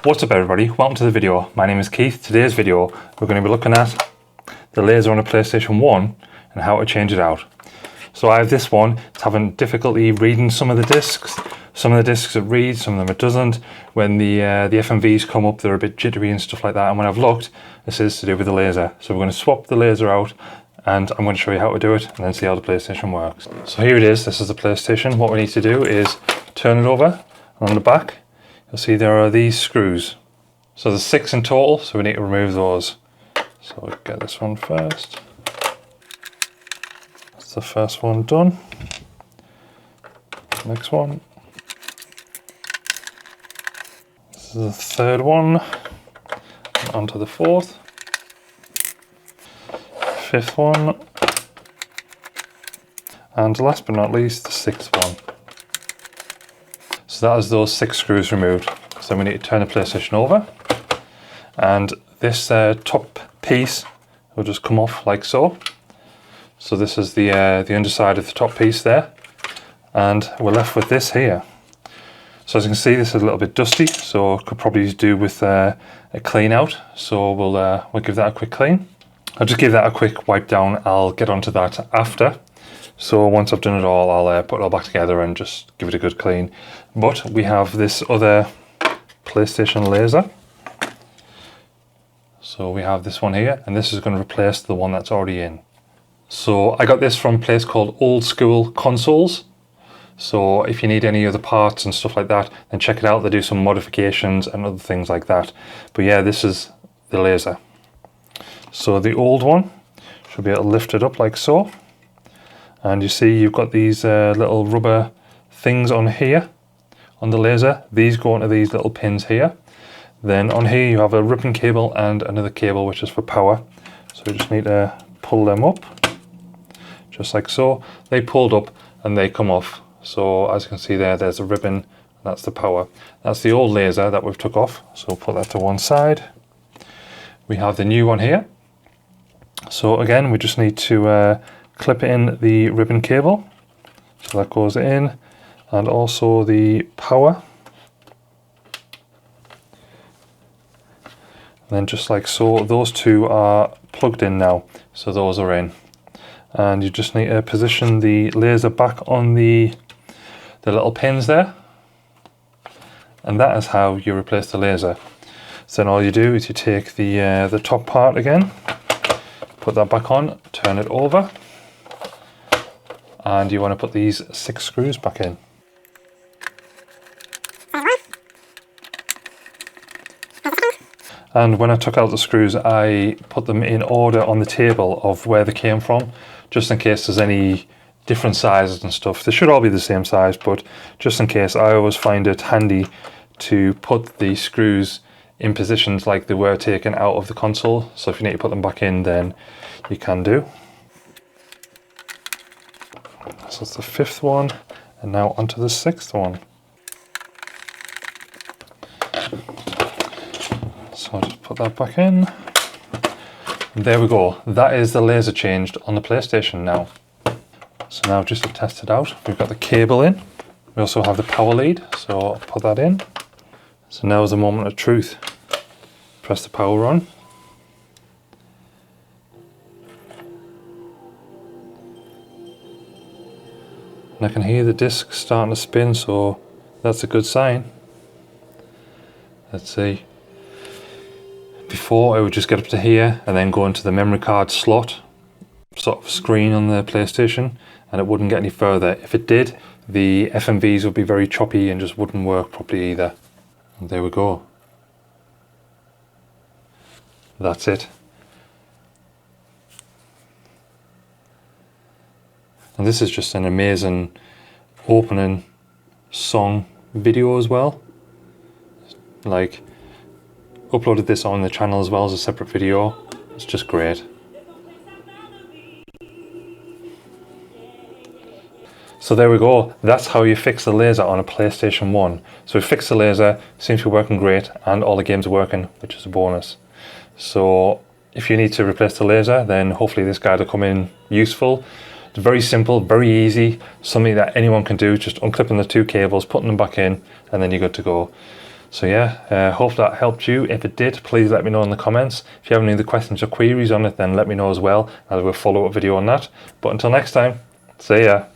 What's up everybody, welcome to the video. My name is Keith. Today's video we're going to be looking at the laser on a PlayStation 1 and how to change it out. So I have this one, it's having difficulty reading some of the discs. Some of the discs it reads, some of them it doesn't. When the FMVs come up they're a bit jittery and stuff like that, and when I've looked this is to do with the laser. So we're going to swap the laser out and I'm going to show you how to do it and then see how the PlayStation works. So here it is, this is the PlayStation. What we need to do is turn it over, and on the back you'll see there are these screws. So there's 6 in total, so we need to remove those. So we'll get this one first. That's the first one done. Next one. This is the third one. And onto the fourth. Fifth one. And last but not least, the sixth one. So that is those 6 screws removed. So we need to turn the PlayStation over, and this top piece will just come off like so. So this is the underside of the top piece there, and we're left with this here. So as you can see, this is a little bit dusty, so could probably do with a clean out. So we'll give that a quick clean. I'll just give that a quick wipe down. I'll get onto that after. So once I've done it all, I'll put it all back together and just give it a good clean. But we have this other PlayStation laser. So we have this one here, and this is going to replace the one that's already in. So I got this from a place called Old School Consoles. So if you need any other parts and stuff like that, then check it out. They do some modifications and other things like that. But yeah, this is the laser. So the old one should be able to lift it up like so. And you see you've got these little rubber things on here on the laser. These go into these little pins here. Then on here you have a ribbon cable and another cable which is for power. So you just need to pull them up just like so. They pulled up and they come off. So as you can see there's a ribbon, that's the power. That's the old laser that we've took off, so we'll put that to one side. We have the new one here. So again we just need to clip in the ribbon cable, so that goes in, and also the power. And then just like so, those two are plugged in now, so those are in. And you just need to position the laser back on the little pins there, and that is how you replace the laser. So then all you do is you take the top part again, put that back on, turn it over, and you want to put these 6 screws back in. And when I took out the screws, I put them in order on the table of where they came from, just in case there's any different sizes and stuff. They should all be the same size, but just in case, I always find it handy to put the screws in positions like they were taken out of the console. So if you need to put them back in, then you can do. So that's the 5th one, and now onto the 6th one. So I'll just put that back in. And there we go. That is the laser changed on the PlayStation now. So now just to test it out, we've got the cable in. We also have the power lead, so I'll put that in. So now is the moment of truth. Press the power on. And I can hear the disc starting to spin, so that's a good sign. Let's see. Before it would just get up to here and then go into the memory card slot sort of screen on the PlayStation, and it wouldn't get any further. If it did, the FMVs would be very choppy and just wouldn't work properly either. And there we go. That's it. And this is just an amazing opening song video as well. Like, uploaded this on the channel as well as a separate video. It's just great. So there we go. That's how you fix the laser on a PlayStation 1. So we fixed the laser, seems to be working great, and all the games are working, which is a bonus. So if you need to replace the laser, then hopefully this guide will come in useful. It's very simple, very easy, something that anyone can do, just unclipping the 2 cables, putting them back in, and then you're good to go. So yeah, hope that helped you. If it did, please let me know in the comments. If you have any other questions or queries on it, then let me know as well. I'll do a follow-up video on that. But until next time, see ya.